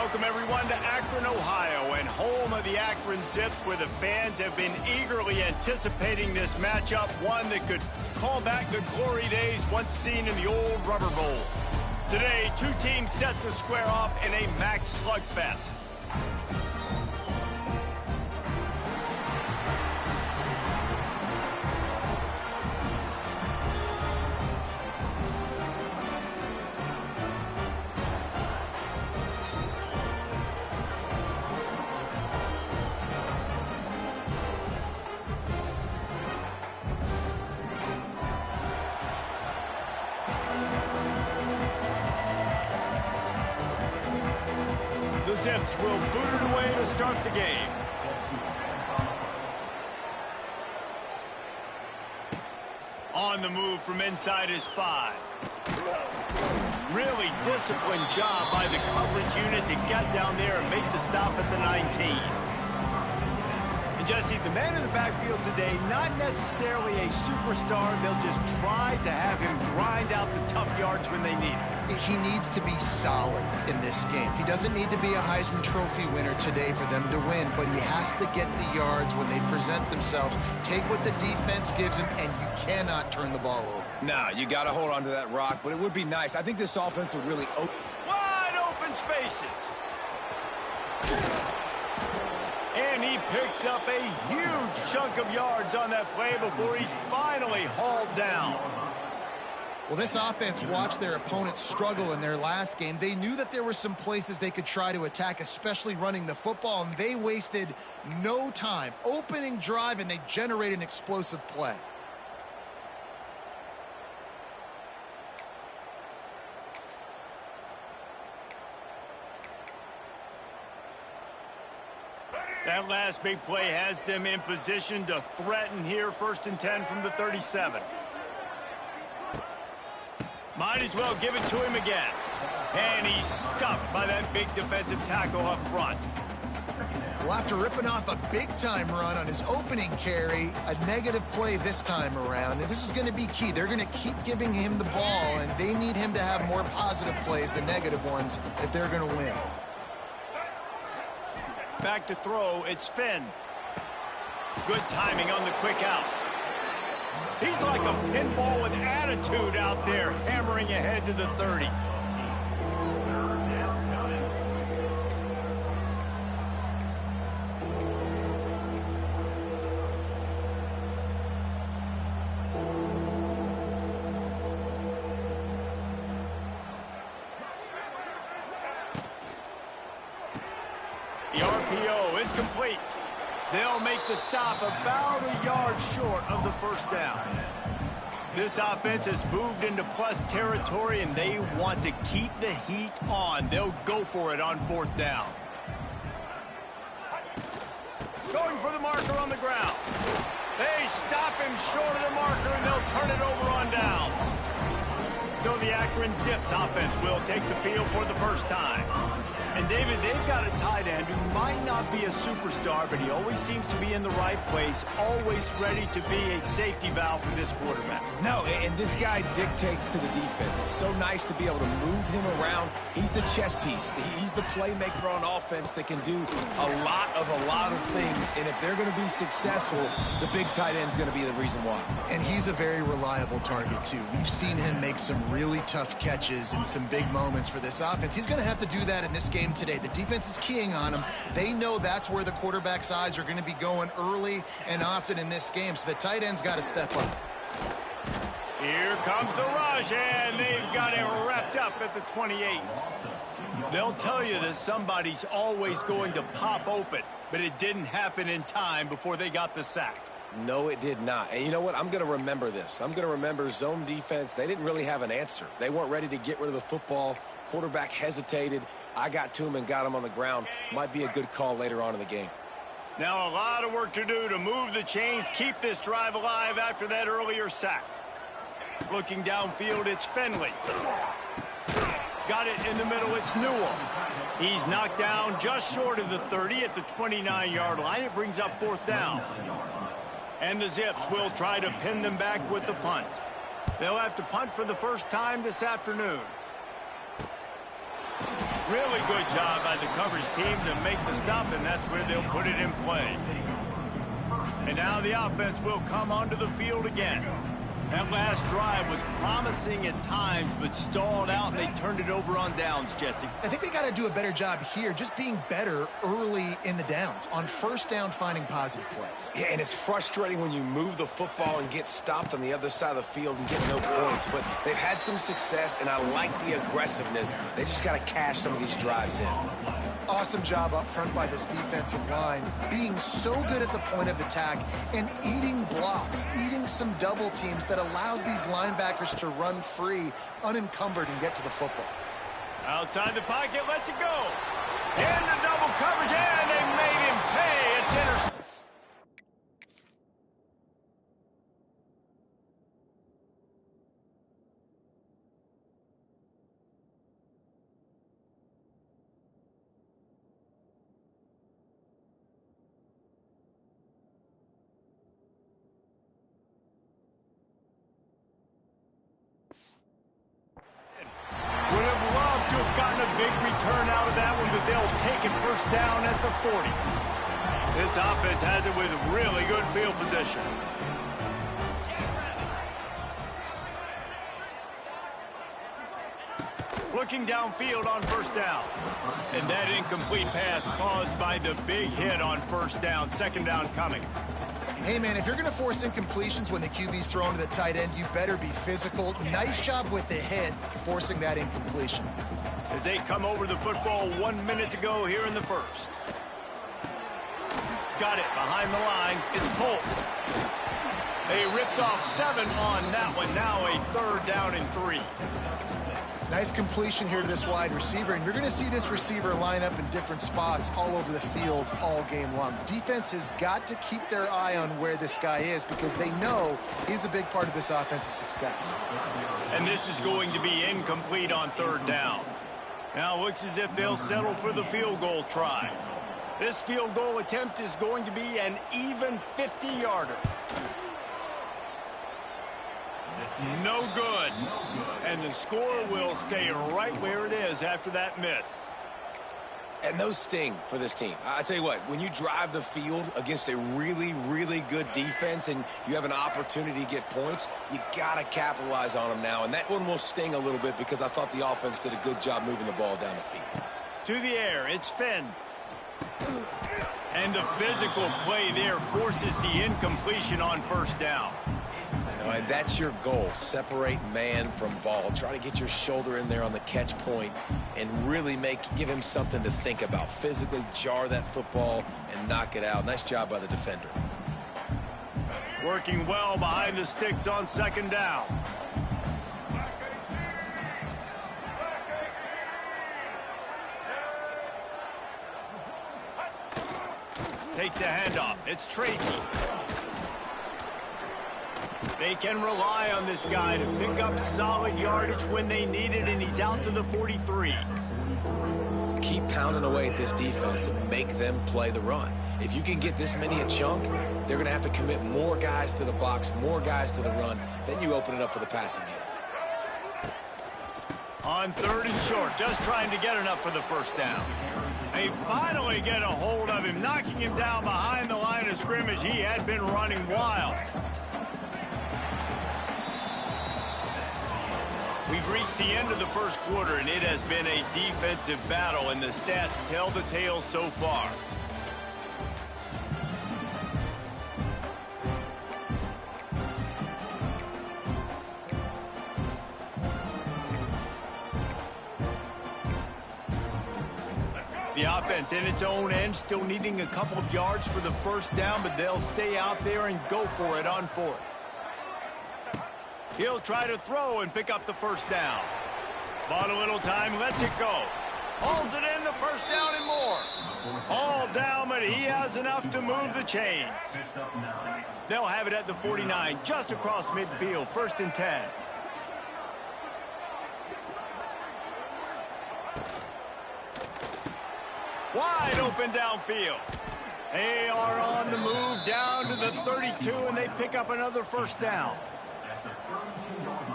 Welcome, everyone, to Akron, Ohio, and home of the Akron Zips, where the fans have been eagerly anticipating this matchup, one that could call back the glory days once seen in the old Rubber Bowl. Today, two teams set to square off in a max slugfest. The Zips will boot it away to start the game. On the move from inside his 5. Really disciplined job by the coverage unit to get down there and make the stop at the 19. And Jesse, the man in the backfield today, not necessarily a superstar. They'll just try to have him grind out the tough yards when they need it. He needs to be solid in this game. He doesn't need to be a Heisman Trophy winner today for them to win, but he has to get the yards when they present themselves. Take what the defense gives him, and you cannot turn the ball over. Nah, you got to hold on to that rock, but it would be nice. I think this offense would really open. Wide open spaces. And he picks up a huge chunk of yards on that play before he's finally hauled down. Well, this offense watched their opponents struggle in their last game. They knew that there were some places they could try to attack, especially running the football, and they wasted no time. Opening drive, and they generated an explosive play. That last big play has them in position to threaten here, 1st and 10 from the 37. Might as well give it to him again. And he's stuffed by that big defensive tackle up front. Well, after ripping off a big-time run on his opening carry, a negative play this time around. And this is going to be key. They're going to keep giving him the ball, and they need him to have more positive plays than negative ones if they're going to win. Back to throw, it's Finn. Good timing on the quick out. He's like a pinball with attitude out there, hammering ahead to the 30. The RPO, it's complete. They'll make the stop about a yard short of the first down. This offense has moved into plus territory, and they want to keep the heat on. They'll go for it on 4th down. Going for the marker on the ground. They stop him short of the marker, and they'll turn it over on down. So the Akron Zips offense will take the field for the first time. And, David, they've got a tight end who might not be a superstar, but he always seems to be in the right place, always ready to be a safety valve for this quarterback. No, and this guy dictates to the defense. It's so nice to be able to move him around. He's the chess piece. He's the playmaker on offense that can do a lot of things. And if they're going to be successful, the big tight end's going to be the reason why. And he's a very reliable target, too. We've seen him make some really tough catches in some big moments for this offense. He's going to have to do that in this game today. The defense is keying on him. They know that's where the quarterback's eyes are going to be going early and often in this game, so the tight end's got to step up. Here comes the rush, and they've got it wrapped up at the 28. They'll tell you that somebody's always going to pop open, but it didn't happen in time before they got the sack. No, it did not. And you know what? I'm going to remember this. I'm going to remember zone defense. They didn't really have an answer. They weren't ready to get rid of the football. Quarterback hesitated. I got to him and got him on the ground. Might be a good call later on in the game. Now a lot of work to do to move the chains, keep this drive alive after that earlier sack. Looking downfield, it's Finley. Got it in the middle, it's Newell. He's knocked down just short of the 30 at the 29-yard line. It brings up 4th down. And the Zips will try to pin them back with the punt. They'll have to punt for the first time this afternoon. Really good job by the coverage team to make the stop, and that's where they'll put it in play. And now the offense will come onto the field again. That last drive was promising at times, but stalled out, and they turned it over on downs, Jesse. I think they got to do a better job here, just being better early in the downs, on first down finding positive plays. Yeah, and it's frustrating when you move the football and get stopped on the other side of the field and get no points. But they've had some success, and I like the aggressiveness. They just got to cash some of these drives in. Awesome job up front by this defensive line, being so good at the point of attack and eating blocks, eating some double teams that allows these linebackers to run free, unencumbered, and get to the football. Outside the pocket, lets it go. Into double coverage, and they made him pay. It's intercepted. Would have loved to have gotten a big return out of that one, but they'll take it first down at the 40. This offense has it with really good field position. Looking downfield on first down. And that incomplete pass caused by the big hit on first down. Second down coming. Hey, man, if you're going to force incompletions when the QB's thrown to the tight end, you better be physical. Nice job with the hit, forcing that incompletion. As they come over the football, 1 minute to go here in the first. Got it behind the line. It's Polk. They ripped off 7 on that one. Now a third down and 3. Nice completion here to this wide receiver, and you're going to see this receiver line up in different spots all over the field all game long. Defense has got to keep their eye on where this guy is because they know he's a big part of this offense's success. And this is going to be incomplete on third down. Now it looks as if they'll settle for the field goal try. This field goal attempt is going to be an even 50-yarder. No good. And the score will stay right where it is after that miss. And those sting for this team. I tell you what, when you drive the field against a really, really good defense and you have an opportunity to get points, you got to capitalize on them now. And that one will sting a little bit because I thought the offense did a good job moving the ball down the field. To the air, it's Finn. And the physical play there forces the incompletion on first down. And that's your goal. Separate man from ball. Try to get your shoulder in there on the catch point and really give him something to think about. Physically jar that football and knock it out. Nice job by the defender. Working well behind the sticks on second down. Takes a handoff. It's Tracy. They can rely on this guy to pick up solid yardage when they need it, and he's out to the 43. Keep pounding away at this defense and make them play the run. If you can get this many a chunk, they're going to have to commit more guys to the box, more guys to the run. Then you open it up for the passing game. On third and short, just trying to get enough for the first down. They finally get a hold of him, knocking him down behind the line of scrimmage. He had been running wild. We've reached the end of the first quarter, and it has been a defensive battle, and the stats tell the tale so far. The offense in its own end, still needing a couple of yards for the first down, but they'll stay out there and go for it on fourth. He'll try to throw and pick up the first down. Bought a little time, lets it go. Hauls it in, the first down and more. All down, but he has enough to move the chains. They'll have it at the 49, just across midfield, 1st and 10. Wide open downfield. They are on the move down to the 32, and they pick up another first down.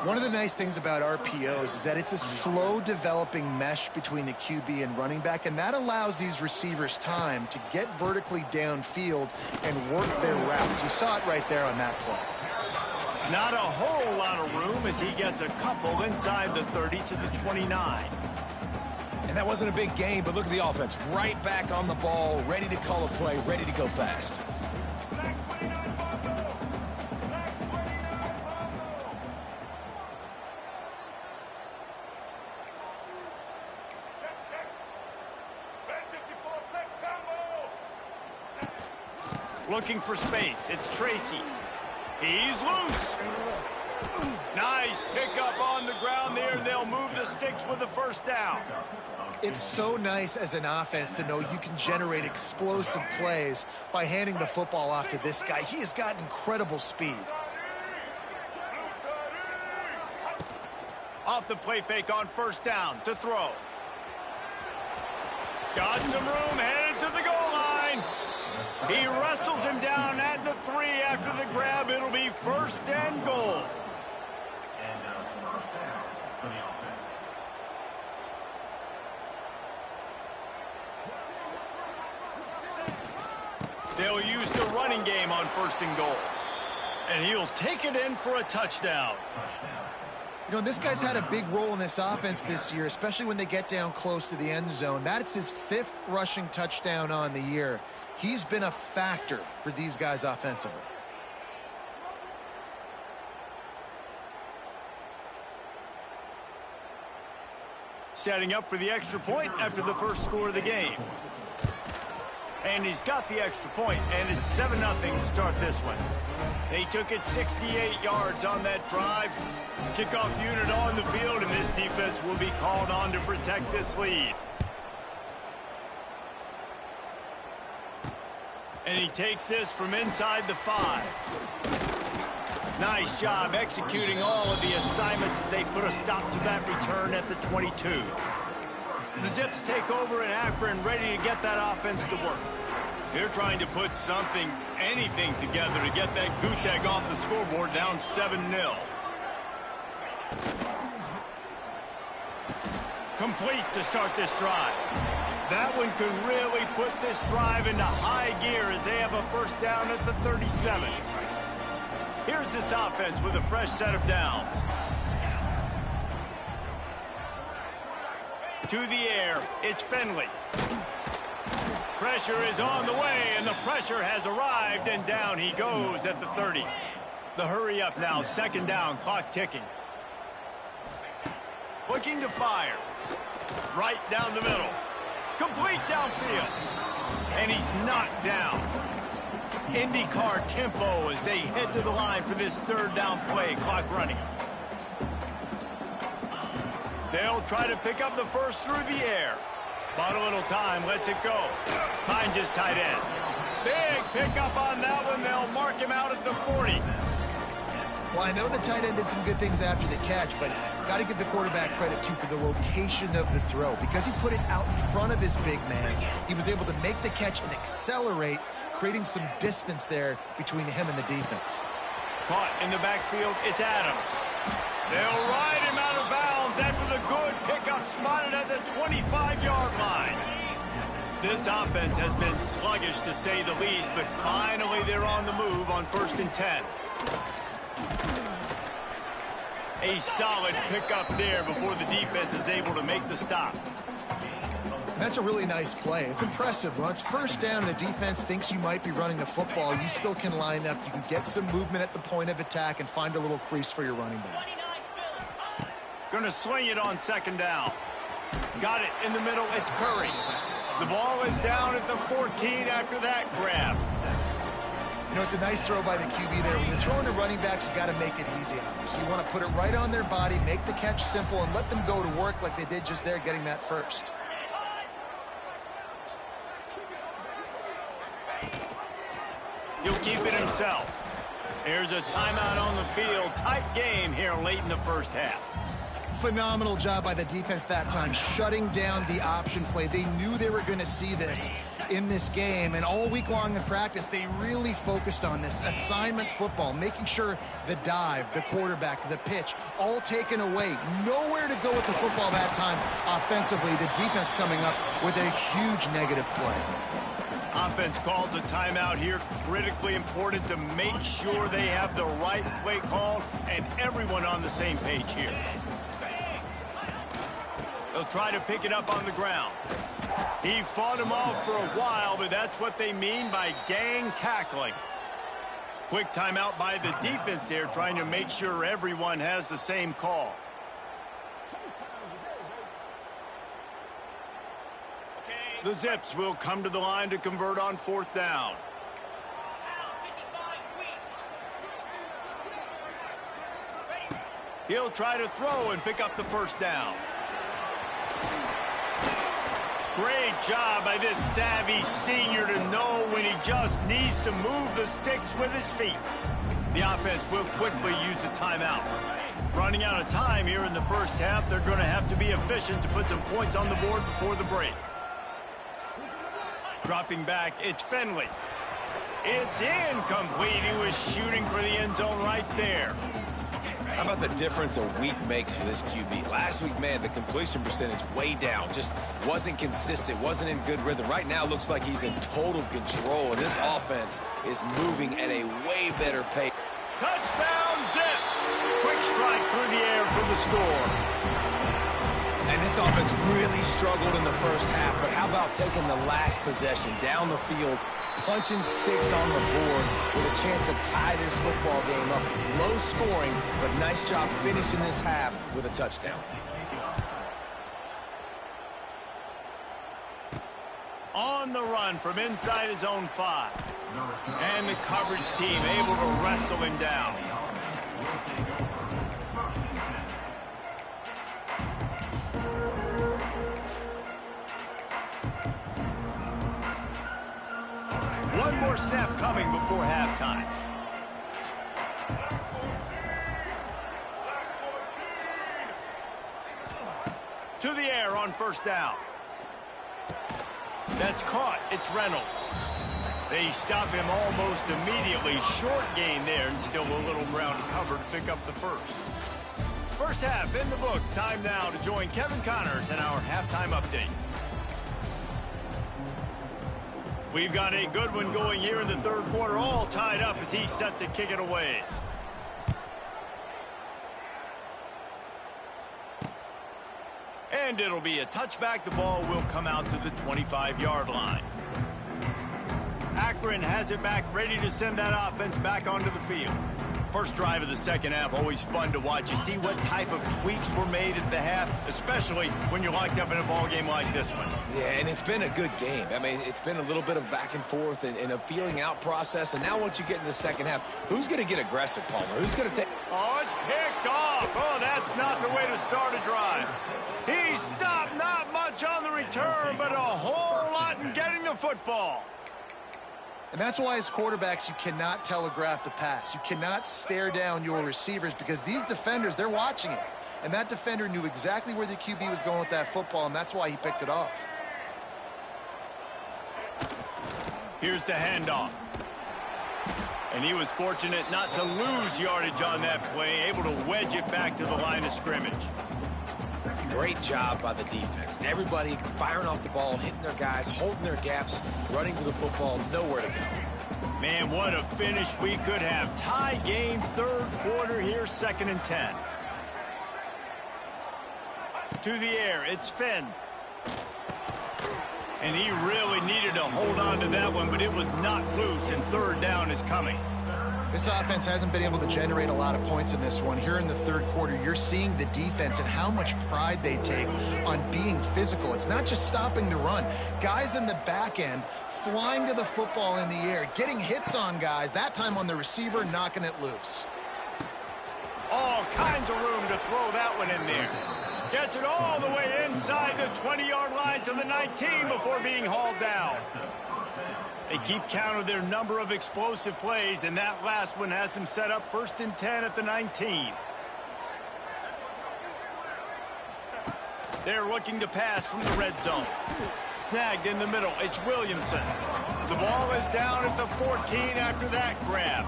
One of the nice things about RPOs is that it's a slow developing mesh between the QB and running back, and that allows these receivers time to get vertically downfield and work their routes. You saw it right there on that play. Not a whole lot of room as he gets a couple inside the 30 to the 29. And that wasn't a big gain, but look at the offense. Right back on the ball, ready to call a play, ready to go fast. Looking for space. It's Tracy. He's loose. Nice pickup on the ground there. They'll move the sticks with the first down. It's so nice as an offense to know you can generate explosive plays by handing the football off to this guy. He has got incredible speed. Off the play fake on first down to throw. Got some room, headed to the goal line. He wrestles him down at the 3 after the grab. It'll be first and goal. They'll use the running game on first and goal. And he'll take it in for a touchdown. You know, this guy's had a big role in this offense this year, especially when they get down close to the end zone. That's his 5th rushing touchdown on the year. He's been a factor for these guys offensively. Setting up for the extra point after the first score of the game. And he's got the extra point, and it's 7-0 to start this one. They took it 68 yards on that drive. Kickoff unit on the field, and this defense will be called on to protect this lead. And he takes this from inside the 5. Nice job executing all of the assignments as they put a stop to that return at the 22. The Zips take over in Akron, ready to get that offense to work. They're trying to put something, anything together to get that goose egg off the scoreboard down 7-0. Complete to start this drive. That one could really put this drive into high gear as they have a first down at the 37. Here's this offense with a fresh set of downs. To the air, it's Finley. Pressure is on the way, and the pressure has arrived, and down he goes at the 30. The hurry up now, second down, clock ticking. Looking to fire. Right down the middle. Complete downfield. And he's knocked down. IndyCar tempo as they head to the line for this third down play, clock running. They'll try to pick up the first through the air. Bought a little time, lets it go. Finds his tight end. Big pickup on that one. They'll mark him out at the 40. Well, I know the tight end did some good things after the catch, but got to give the quarterback credit, too, for the location of the throw. Because he put it out in front of his big man, he was able to make the catch and accelerate, creating some distance there between him and the defense. Caught in the backfield, it's Adams. They'll ride him out of bounds after the good pickup spotted at the 25-yard line. This offense has been sluggish, to say the least, but finally they're on the move on 1st and 10. A solid pickup there before the defense is able to make the stop. That's a really nice play. It's impressive. When it's first down and the defense thinks you might be running the football, you still can line up. You can get some movement at the point of attack and find a little crease for your running back. Going to swing it on second down. Got it in the middle. It's Curry. The ball is down at the 14 after that grab. You know, it's a nice throw by the QB there. When you're throwing to running backs, you got to make it easy on them. So you want to put it right on their body, make the catch simple, and let them go to work like they did just there, getting that first. He'll keep it himself. Here's a timeout on the field. Tight game here late in the first half. Phenomenal job by the defense that time, shutting down the option play. They knew they were going to see this, in this game, and all week long in practice, they really focused on this assignment football, making sure the dive, the quarterback, the pitch, all taken away. Nowhere to go with the football that time offensively. The defense coming up with a huge negative play. Offense calls a timeout here. Critically important to make sure they have the right play called and everyone on the same page here. They'll try to pick it up on the ground. He fought him off for a while, but that's what they mean by gang tackling. Quick timeout by the defense there, trying to make sure everyone has the same call. The Zips will come to the line to convert on 4th down. He'll try to throw and pick up the 1st down. Great job by this savvy senior to know when he just needs to move the sticks with his feet. The offense will quickly use a timeout. Running out of time here in the 1st half, they're going to have to be efficient to put some points on the board before the break. Dropping back, it's Finley. It's incomplete. He was shooting for the end zone right there. How about the difference a week makes for this QB? Last week, man, the completion percentage way down. Just wasn't consistent, wasn't in good rhythm. Right now, looks like he's in total control, and this offense is moving at a way better pace. Touchdown, Zips! Quick strike through the air for the score. And this offense really struggled in the 1st half, but how about taking the last possession down the field, punching 6 on the board with a chance to tie this football game up. Low scoring, but nice job finishing this half with a touchdown. On the run from inside his own 5. And the coverage team able to wrestle him down. One more snap coming before halftime. To the air on 1st down. That's caught. It's Reynolds. They stop him almost immediately. Short gain there, and still a little ground to cover to pick up the 1st. 1st half in the books. Time now to join Kevin Connors in our halftime update. We've got a good one going here in the 3rd quarter, all tied up as he's set to kick it away. And it'll be a touchback. The ball will come out to the 25-yard line. Akron has it back, ready to send that offense back onto the field. First drive of the 2nd half, always fun to watch. You see what type of tweaks were made at the half, especially when you're locked up in a ball game like this one. Yeah, and it's been a good game. I mean, it's been a little bit of back and forth and a feeling out process. And now once you get in the 2nd half, who's going to get aggressive, Palmer? Who's going to take... Oh, it's picked off. Oh, that's not the way to start a drive. He stopped not much on the return, but a whole lot in getting the football. And that's why as quarterbacks, you cannot telegraph the pass. You cannot stare down your receivers because these defenders, they're watching it. And that defender knew exactly where the QB was going with that football, and that's why he picked it off. Here's the handoff. And he was fortunate not to lose yardage on that play, able to wedge it back to the line of scrimmage. Great job by the defense. Everybody firing off the ball, hitting their guys, holding their gaps, running to the football, nowhere to go. Man, what a finish we could have. Tie game, 3rd quarter here, 2nd and 10. To the air, it's Finn. And he really needed to hold on to that one, but it was not loose, and 3rd down is coming. This offense hasn't been able to generate a lot of points in this one. Here in the 3rd quarter, you're seeing the defense and how much pride they take on being physical. It's not just stopping the run. Guys in the back end flying to the football in the air, getting hits on guys, that time on the receiver, knocking it loose. All kinds of room to throw that one in there. Gets it all the way inside the 20-yard line to the 19 before being hauled down. They keep count of their number of explosive plays, and that last one has them set up 1st and 10 at the 19. They're looking to pass from the red zone. Snagged in the middle. It's Williamson. The ball is down at the 14 after that grab.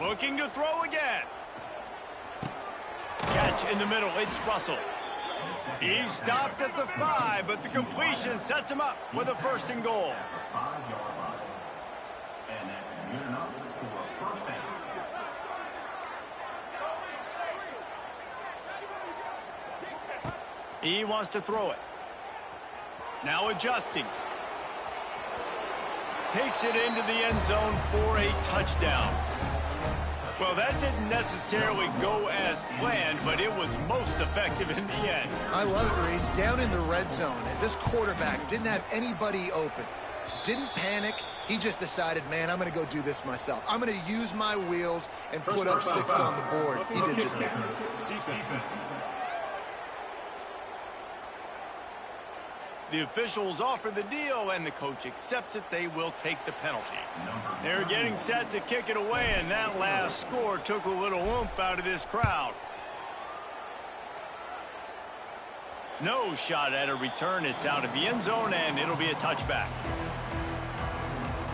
Looking to throw again. Catch in the middle. It's Russell. He's stopped at the 5, but the completion sets him up with a 1st and goal. He wants to throw it. Now adjusting. Takes it into the end zone for a touchdown. Well, that didn't necessarily go as planned, but it was most effective in the end. I love it, Reese. Down in the red zone, and this quarterback didn't have anybody open. Didn't panic. He just decided, man, I'm going to go do this myself. I'm going to use my wheels and put up 6 on the board. He did just that. The officials offer the deal, and the coach accepts it. They will take the penalty. They're getting set to kick it away, and that last score took a little oomph out of this crowd. No shot at a return. It's out of the end zone, and it'll be a touchback.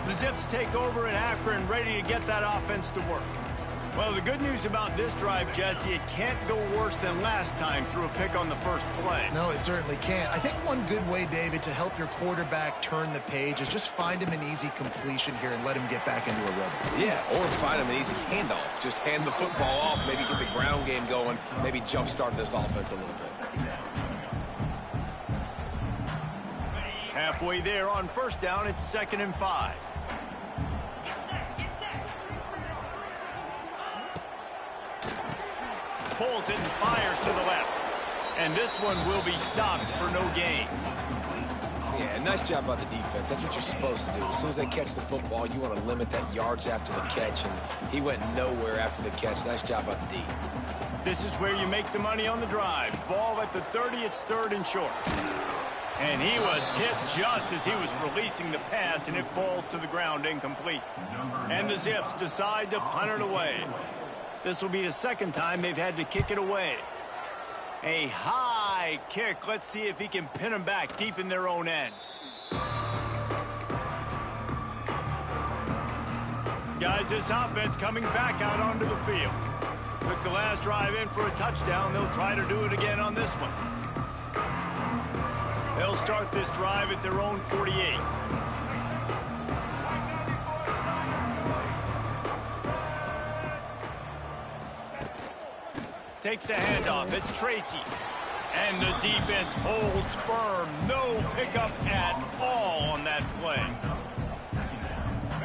The Zips take over in Akron, ready to get that offense to work. Well, the good news about this drive, Jesse, it can't go worse than last time through a pick on the first play. No, it certainly can't. I think one good way, David, to help your quarterback turn the page is just find him an easy completion here and let him get back into a rhythm. Yeah, or find him an easy handoff. Just hand the football off, maybe get the ground game going, maybe jumpstart this offense a little bit. Halfway there on 1st down, it's 2nd and 5. Pulls it and fires to the left. And this one will be stopped for no gain. Yeah, nice job by the defense. That's what you're supposed to do. As soon as they catch the football, you want to limit that yards after the catch, and he went nowhere after the catch. Nice job by the D. This is where you make the money on the drive. Ball at the 30, it's 3rd and short. And he was hit just as he was releasing the pass, and it falls to the ground incomplete. And the Zips decide to punt it away. This will be the 2nd time they've had to kick it away. A high kick. Let's see if he can pin them back deep in their own end. Guys, this offense coming back out onto the field. Took the last drive in for a touchdown. They'll try to do it again on this one. They'll start this drive at their own 48. Takes the handoff. It's Tracy. And the defense holds firm. No pickup at all on that play.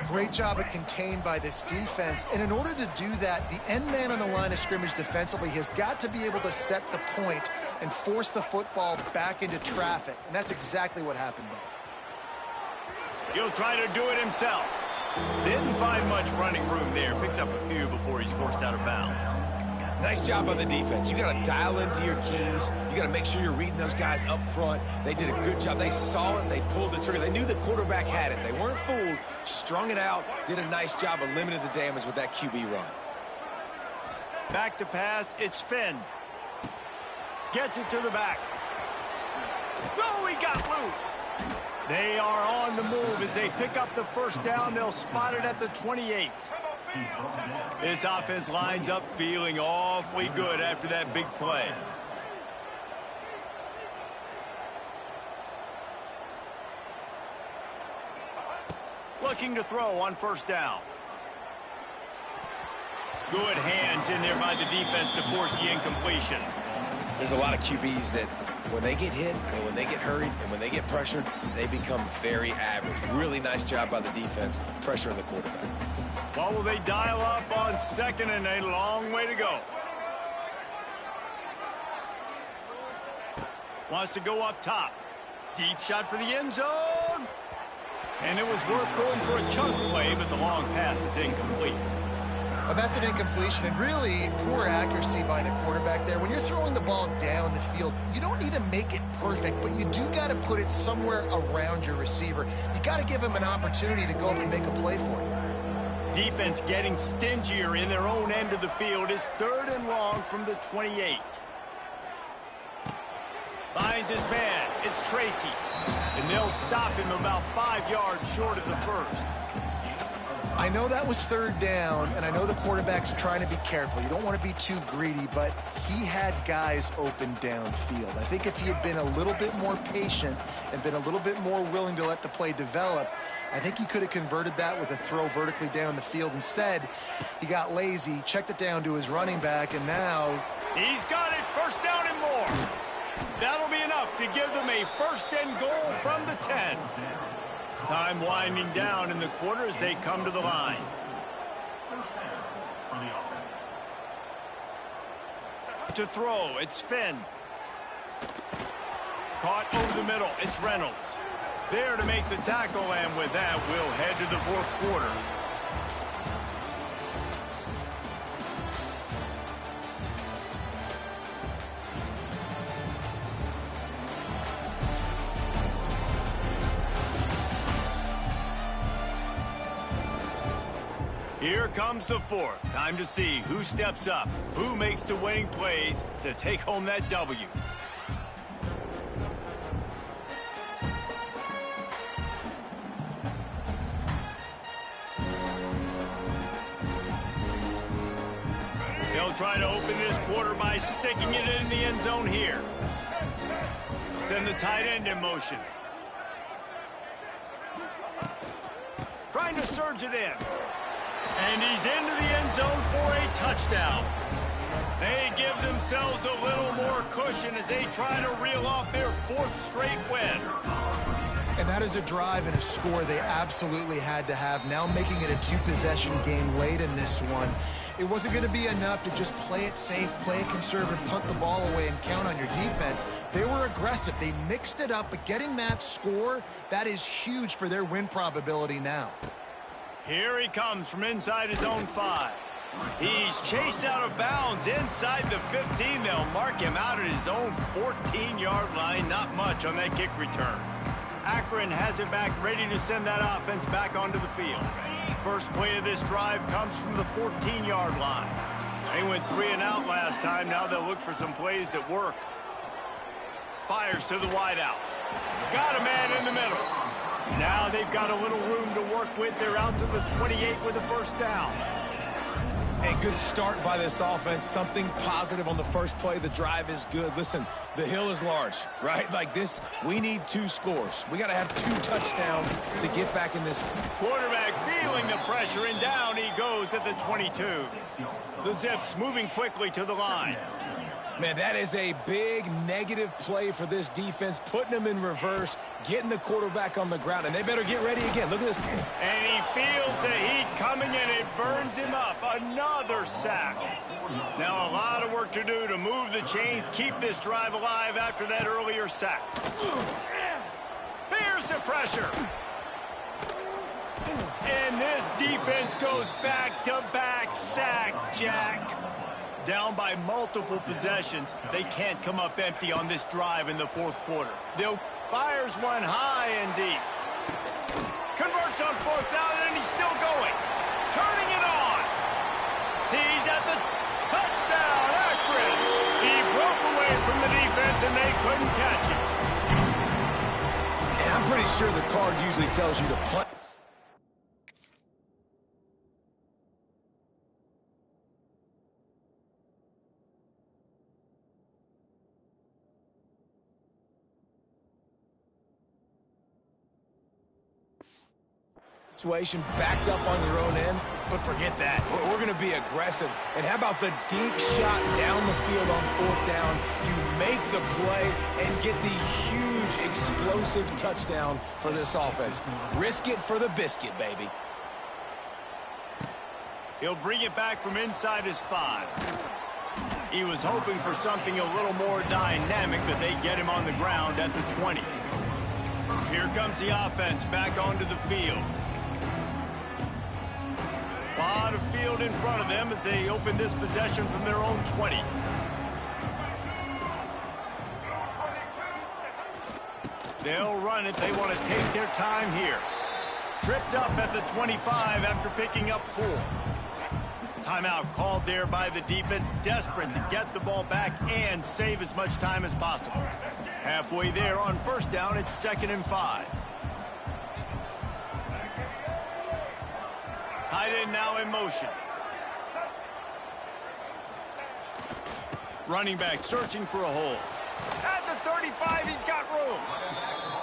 Great job at contained by this defense. And in order to do that, the end man on the line of scrimmage defensively has got to be able to set the point and force the football back into traffic. And that's exactly what happened there. He'll try to do it himself. Didn't find much running room there. Picks up a few before he's forced out of bounds. Nice job on the defense. You got to dial into your keys. You got to make sure you're reading those guys up front. They did a good job. They saw it. They pulled the trigger. They knew the quarterback had it. They weren't fooled. Strung it out. Did a nice job of limiting the damage with that QB run. Back to pass. It's Finn. Gets it to the back. No, he got loose. They are on the move as they pick up the 1st down. They'll spot it at the 28. This offense lines up feeling awfully good after that big play. Looking to throw on 1st down. Good hands in there by the defense to force the incompletion. There's a lot of QBs that when they get hit and when they get hurried and when they get pressured, they become very average. Really nice job by the defense, pressuring the quarterback. What will they dial up on 2nd and a long way to go? Wants to go up top. Deep shot for the end zone. And it was worth going for a chunk play, but the long pass is incomplete. Well, that's an incompletion, and really poor accuracy by the quarterback there. When you're throwing the ball down the field, you don't need to make it perfect, but you do got to put it somewhere around your receiver. You got to give him an opportunity to go up and make a play for you. Defense getting stingier in their own end of the field. It's 3rd and long from the 28. Finds his man. It's Tracy. And they'll stop him about 5 yards short of the first. I know that was 3rd down, and I know the quarterback's trying to be careful. You don't want to be too greedy, but he had guys open downfield. I think if he had been a little bit more patient and been a little bit more willing to let the play develop, I think he could have converted that with a throw vertically down the field. Instead, he got lazy, checked it down to his running back, and now he's got it. 1st down and more. That'll be enough to give them a 1st and goal from the 10. Time winding down in the quarter as they come to the line. To throw, it's Finn. Caught over the middle, it's Reynolds. There to make the tackle, and with that, we'll head to the 4th quarter. Here comes the 4th. Time to see who steps up, who makes the winning plays to take home that W. They'll try to open this quarter by sticking it in the end zone here. Send the tight end in motion. Trying to surge it in. And he's into the end zone for a touchdown. They give themselves a little more cushion as they try to reel off their 4th straight win. And that is a drive and a score they absolutely had to have. Now making it a 2-possession game late in this one. It wasn't going to be enough to just play it safe, play it conservative, punt the ball away, and count on your defense. They were aggressive. They mixed it up, but getting that score, that is huge for their win probability now. Here he comes from inside his own 5. He's chased out of bounds inside the 15. They'll mark him out at his own 14-yard line. Not much on that kick return. Akron has it back, ready to send that offense back onto the field. First play of this drive comes from the 14-yard line. They went 3 and out last time. Now they'll look for some plays that work. Fires to the wideout. Got a man in the middle. Now they've got a little room to work with. They're out to the 28 with a 1st down. A good start by this offense. Something positive on the first play. The drive is good. Listen, the hill is large, right? Like this, we need 2 scores. We got to have 2 touchdowns to get back in this. Quarterback feeling the pressure, and down he goes at the 22. The Zips moving quickly to the line. Man, that is a big negative play for this defense, putting them in reverse, getting the quarterback on the ground, and they better get ready again. Look at this. And he feels the heat coming, and it burns him up. Another sack. Now a lot of work to do to move the chains, keep this drive alive after that earlier sack. Here's the pressure. And this defense goes back-to-back sack, Jack. Down by multiple possessions, they can't come up empty on this drive in the 4th quarter. They'll fires one high and deep. Converts on 4th down, and he's still going. Turning it on. He's at the touchdown, Akron. He broke away from the defense, and they couldn't catch him. And I'm pretty sure the card usually tells you to punt. Situation backed up on your own end, but forget that. We're going to be aggressive. And how about the deep shot down the field on 4th down? You make the play and get the huge explosive touchdown for this offense. Risk it for the biscuit, baby. He'll bring it back from inside his 5. He was hoping for something a little more dynamic, but they get him on the ground at the 20. Here comes the offense back onto the field. A lot of field in front of them as they open this possession from their own 20. They'll run it. They want to take their time here. Tripped up at the 25 after picking up 4. Timeout called there by the defense, desperate to get the ball back and save as much time as possible. Halfway there on first down, it's 2nd and 5. Tight end now in motion. Running back searching for a hole. At the 35, he's got room.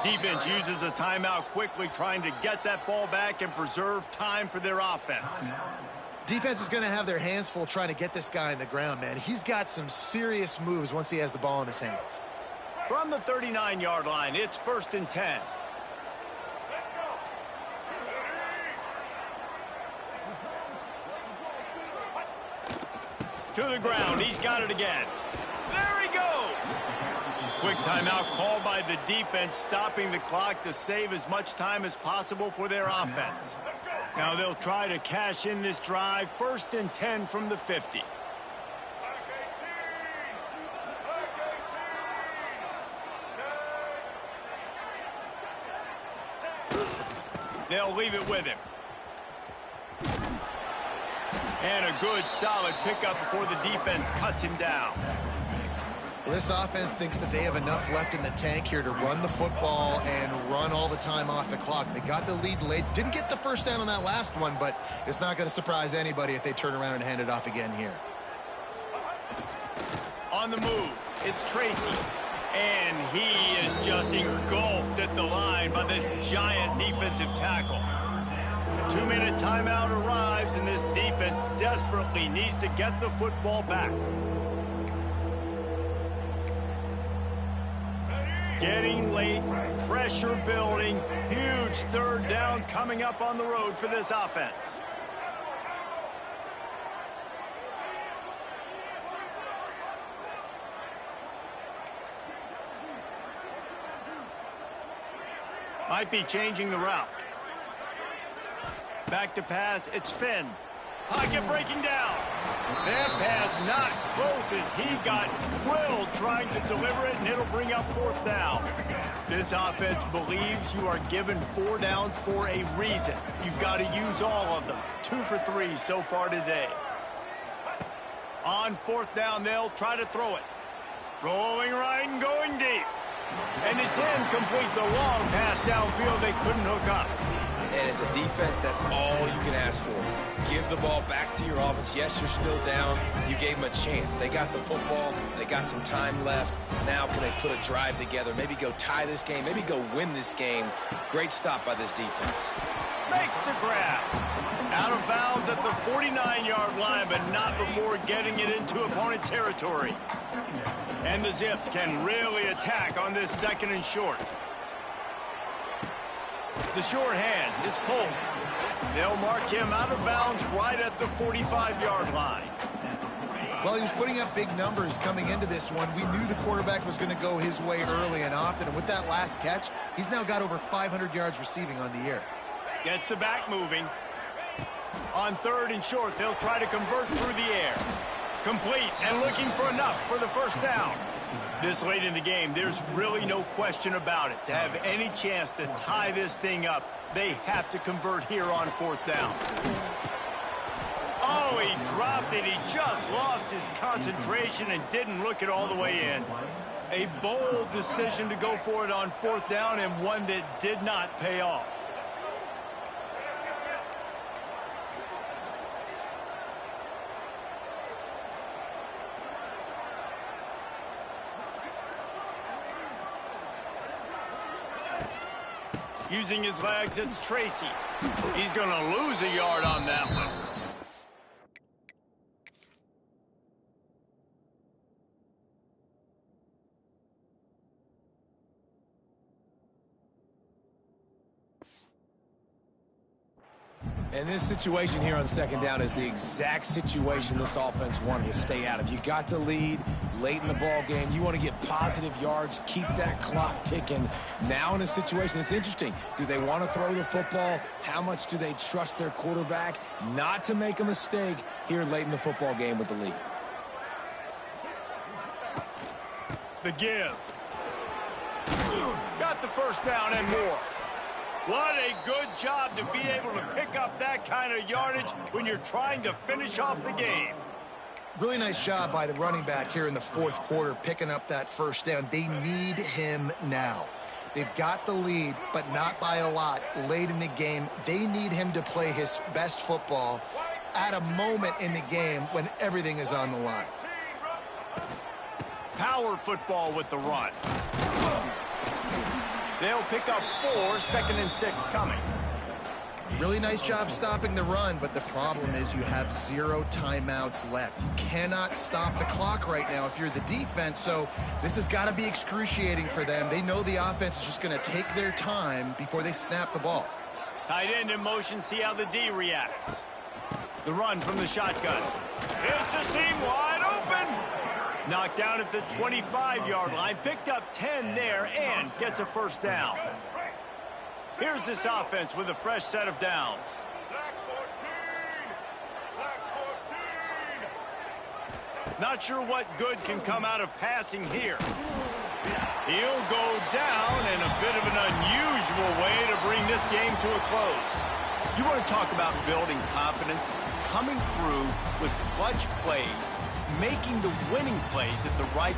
Defense uses a timeout quickly, trying to get that ball back and preserve time for their offense. Defense is going to have their hands full trying to get this guy on the ground, man. He's got some serious moves once he has the ball in his hands. From the 39-yard line, it's 1st and 10. To the ground, he's got it again. There he goes. Quick timeout called by the defense, stopping the clock to save as much time as possible for their offense. Now they'll try to cash in this drive. 1st and 10 from the 50. They'll leave it with him. And a good, solid pickup before the defense cuts him down. Well, this offense thinks that they have enough left in the tank here to run the football and run all the time off the clock. They got the lead late. Didn't get the first down on that last one, but it's not going to surprise anybody if they turn around and hand it off again here. On the move, it's Tracy. And he is just engulfed at the line by this giant defensive tackle. 2-minute timeout arrives, and this defense desperately needs to get the football back. Getting late, pressure building, huge 3rd down coming up on the road for this offense. Might be changing the route. Back to pass, it's Finn. Pocket breaking down. That pass not close as he got drilled trying to deliver it, and it'll bring up 4th down. This offense believes you are given 4 downs for a reason. You've got to use all of them. 2 for 3 so far today. On 4th down, they'll try to throw it. Rolling right and going deep. And it's incomplete. The long pass downfield they couldn't hook up. And as a defense, that's all you can ask for. Give the ball back to your offense. Yes, you're still down. You gave them a chance. They got the football. They got some time left. Now can they put a drive together? Maybe go tie this game. Maybe go win this game. Great stop by this defense. Makes the grab. Out of bounds at the 49-yard line, but not before getting it into opponent territory. And the Zips can really attack on this 2nd and short. The short hands, it's pulled. They'll mark him out of bounds right at the 45-yard line. Well, he was putting up big numbers coming into this one. We knew the quarterback was going to go his way early and often, and with that last catch, he's now got over 500 yards receiving on the year. Gets the back moving. On 3rd and short, they'll try to convert through the air. Complete and looking for enough for the 1st down. This late in the game, there's really no question about it. To have any chance to tie this thing up, they have to convert here on 4th down. Oh, he dropped it. He just lost his concentration and didn't look it all the way in. A bold decision to go for it on 4th down, and one that did not pay off. Using his legs, it's Tracy. He's going to lose a yard on that one. And this situation here on 2nd down is the exact situation this offense wanted to stay out of. You got the lead late in the ball game. You want to get positive yards, keep that clock ticking. Now in a situation, it's interesting. Do they want to throw the football? How much do they trust their quarterback not to make a mistake here late in the football game with the lead? The give. Got the 1st down and more. What a good job to be able to pick up that kind of yardage when you're trying to finish off the game. Really nice job by the running back here in the fourth quarter, picking up that first down. They need him now. They've got the lead, but not by a lot late in the game. They need him to play his best football at a moment in the game when everything is on the line. Power football with the run. They'll pick up 4, 2nd and 6 coming. Really nice job stopping the run, but the problem is you have 0 timeouts left. You cannot stop the clock right now if you're the defense, so this has got to be excruciating for them. They know the offense is just going to take their time before they snap the ball. Tight end in motion, see how the D reacts. The run from the shotgun. It's a seam wide open. Knocked down at the 25-yard line, picked up 10 there, and gets a first down. Here's this offense with a fresh set of downs. Not sure what good can come out of passing here. He'll go down in a bit of an unusual way to bring this game to a close. You want to talk about building confidence? Coming through with clutch plays, making the winning plays at the right time.